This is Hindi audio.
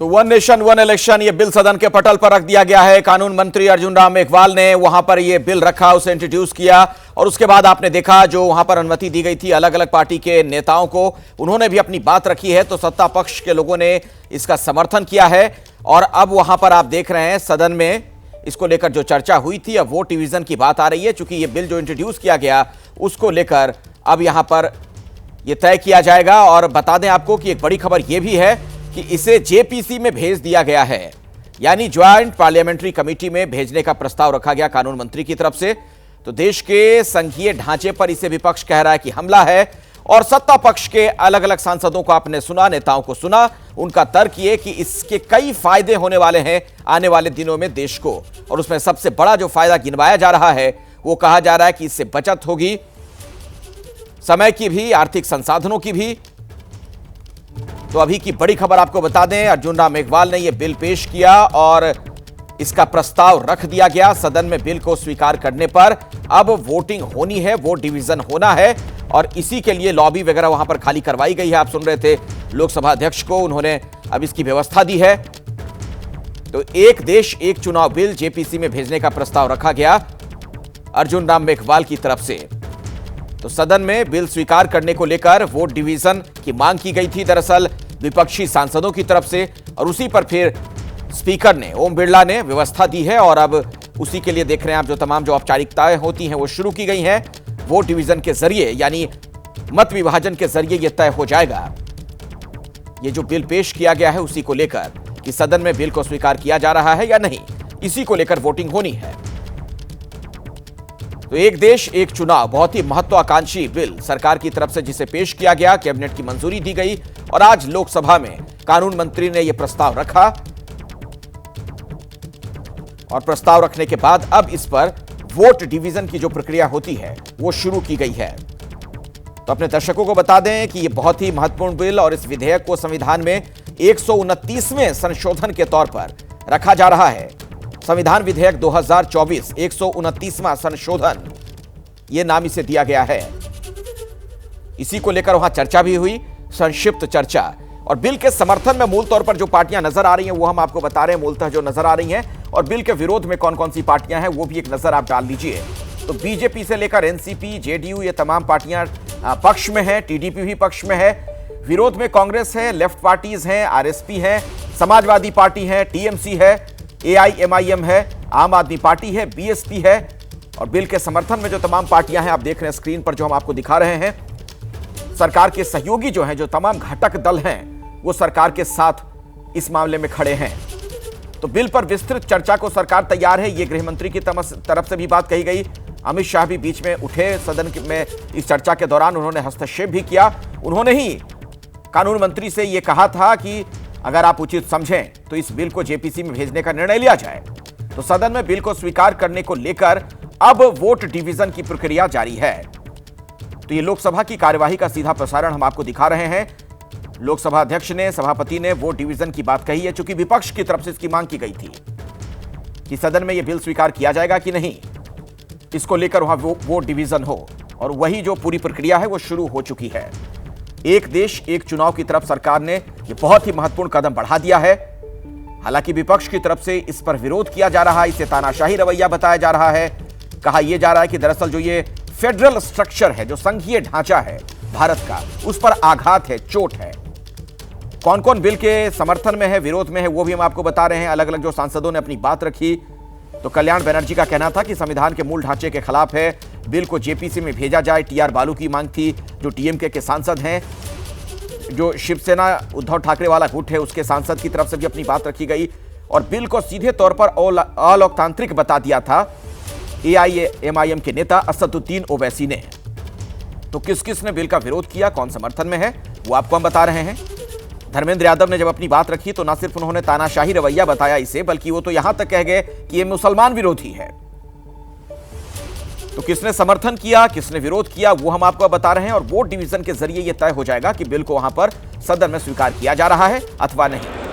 तो वन नेशन वन इलेक्शन ये बिल सदन के पटल पर रख दिया गया है। कानून मंत्री अर्जुन राम मेघवाल ने वहां पर ये बिल रखा, उसे इंट्रोड्यूस किया और उसके बाद आपने देखा जो वहां पर अनुमति दी गई थी अलग अलग पार्टी के नेताओं को, उन्होंने भी अपनी बात रखी है। तो सत्ता पक्ष के लोगों ने इसका समर्थन किया है और अब वहां पर आप देख रहे हैं सदन में इसको लेकर जो चर्चा हुई थी अब वोट डिवीजन की बात आ रही है। चूंकि ये बिल जो इंट्रोड्यूस किया गया उसको लेकर अब यहां पर यह तय किया जाएगा। और बता दें आपको कि एक बड़ी खबर यह भी है कि इसे जेपीसी में भेज दिया गया है, यानी ज्वाइंट पार्लियामेंट्री कमेटी में भेजने का प्रस्ताव रखा गया कानून मंत्री की तरफ से। तो देश के संघीय ढांचे पर इसे विपक्ष कह रहा है कि हमला है और सत्ता पक्ष के अलग अलग सांसदों को आपने सुना, नेताओं को सुना, उनका तर्क ये कि इसके कई फायदे होने वाले हैं आने वाले दिनों में देश को। और उसमें सबसे बड़ा जो फायदा गिनवाया जा रहा है वो कहा जा रहा है कि इससे बचत होगी, समय की भी, आर्थिक संसाधनों की भी। तो अभी की बड़ी खबर आपको बता दें, अर्जुन राम मेघवाल ने यह बिल पेश किया और इसका प्रस्ताव रख दिया गया। सदन में बिल को स्वीकार करने पर अब वोटिंग होनी है, वोट डिवीजन होना है और इसी के लिए लॉबी वगैरह वहां पर खाली करवाई गई है। आप सुन रहे थे लोकसभा अध्यक्ष को, उन्होंने अब इसकी व्यवस्था दी है। तो एक देश एक चुनाव बिल जेपीसी में भेजने का प्रस्ताव रखा गया अर्जुन राम मेघवाल की तरफ से। तो सदन में बिल स्वीकार करने को लेकर वोट डिवीजन की मांग की गई थी दरअसल विपक्षी सांसदों की तरफ से, और उसी पर फिर स्पीकर ने, ओम बिरला ने व्यवस्था दी है और अब उसी के लिए देख रहे हैं आप जो तमाम जो औपचारिकताएं होती हैं वो शुरू की गई हैं। वोट डिवीजन के जरिए यानी मत विभाजन के जरिए यह तय हो जाएगा, ये जो बिल पेश किया गया है उसी को लेकर कि सदन में बिल को स्वीकार किया जा रहा है या नहीं, इसी को लेकर वोटिंग होनी है। तो एक देश एक चुनाव बहुत ही महत्वाकांक्षी बिल सरकार की तरफ से जिसे पेश किया गया, कैबिनेट की मंजूरी दी गई और आज लोकसभा में कानून मंत्री ने यह प्रस्ताव रखा और प्रस्ताव रखने के बाद अब इस पर वोट डिवीजन की जो प्रक्रिया होती है वो शुरू की गई है। तो अपने दर्शकों को बता दें कि यह बहुत ही महत्वपूर्ण बिल और इस विधेयक को संविधान में 129वें संशोधन के तौर पर रखा जा रहा है। संविधान विधेयक 2024 129वां संशोधन, यह नाम इसे दिया गया है। इसी को लेकर वहां चर्चा भी हुई, संक्षिप्त चर्चा। और बिल के समर्थन में मूल तौर पर जो पार्टियां नजर आ रही हैं वो हम आपको बता रहे हैं मूलतः जो नजर आ रही हैं, और बिल के विरोध में कौन कौन सी पार्टियां हैं वो भी एक नजर आप डाल लीजिए। तो बीजेपी से लेकर एनसीपी, जेडीयू, ये तमाम पार्टियां पक्ष में है, टीडीपी भी पक्ष में है। विरोध में कांग्रेस है, लेफ्ट पार्टीज हैं, आरएसपी है, समाजवादी पार्टी है, टीएमसी है, एआईएमआईएम है, आम आदमी पार्टी है, बीएसपी है। और बिल के समर्थन में जो तमाम पार्टियां हैं आप देख रहे हैं स्क्रीन पर जो हम आपको दिखा रहे हैं। सरकार के सहयोगी जो हैं, जो तमाम घटक दल हैं, वो सरकार के साथ इस मामले में खड़े हैं। तो बिल पर विस्तृत चर्चा को सरकार तैयार है, ये गृह मंत्री की तरफ से भी बात कही गई। अमित शाह भी बीच में उठे सदन में इस चर्चा के दौरान, उन्होंने हस्तक्षेप भी किया। उन्होंने ही कानून मंत्री से यह कहा था कि अगर आप उचित समझें तो इस बिल को जेपीसी में भेजने का निर्णय लिया जाए। तो सदन में बिल को स्वीकार करने को लेकर अब वोट डिवीजन की प्रक्रिया जारी है। तो ये लोकसभा की कार्यवाही का सीधा प्रसारण हम आपको दिखा रहे हैं। लोकसभा अध्यक्ष ने, सभापति ने वोट डिवीजन की बात कही है, चूंकि विपक्ष की तरफ से इसकी मांग की गई थी कि सदन में यह बिल स्वीकार किया जाएगा कि नहीं, इसको लेकर वहां वोट डिवीजन हो। और वही जो पूरी प्रक्रिया है वो शुरू हो चुकी है। एक देश एक चुनाव की तरफ सरकार ने यह बहुत ही महत्वपूर्ण कदम बढ़ा दिया है। हालांकि विपक्ष की तरफ से इस पर विरोध किया जा रहा है, इसे तानाशाही रवैया बताया जा रहा है। कहा यह जा रहा है कि दरअसल जो ये फेडरल स्ट्रक्चर है, जो संघीय ढांचा है भारत का, उस पर आघात है, चोट है। कौन कौन बिल के समर्थन में है, विरोध में है, वो भी हम आपको बता रहे हैं। अलग अलग जो सांसदों ने अपनी बात रखी, तो कल्याण बनर्जी का कहना था कि संविधान के मूल ढांचे के खिलाफ है, बिल को जेपीसी में भेजा जाए। टीआर बालू की मांग थी, जो टीएमके के सांसद हैं। जो शिवसेना उद्धव ठाकरे वाला गुट है उसके सांसद की तरफ से भी अपनी बात रखी गई और बिल को सीधे तौर पर अलोकतांत्रिक बता दिया था एआईएमआईएम के नेता असदुद्दीन ओवैसी ने। तो किस किस ने बिल का विरोध किया, कौन समर्थन में है, वो आपको हम बता रहे हैं। धर्मेंद्र यादव ने जब अपनी बात रखी तो न सिर्फ उन्होंने तानाशाही रवैया बताया इसे, बल्कि वो तो यहां तक कह गए कि ये मुसलमान विरोधी है। तो किसने समर्थन किया, किसने विरोध किया, वो हम आपको बता रहे हैं। और वोट डिवीजन के जरिए यह तय हो जाएगा कि बिल को वहां पर सदन में स्वीकार किया जा रहा है अथवा नहीं।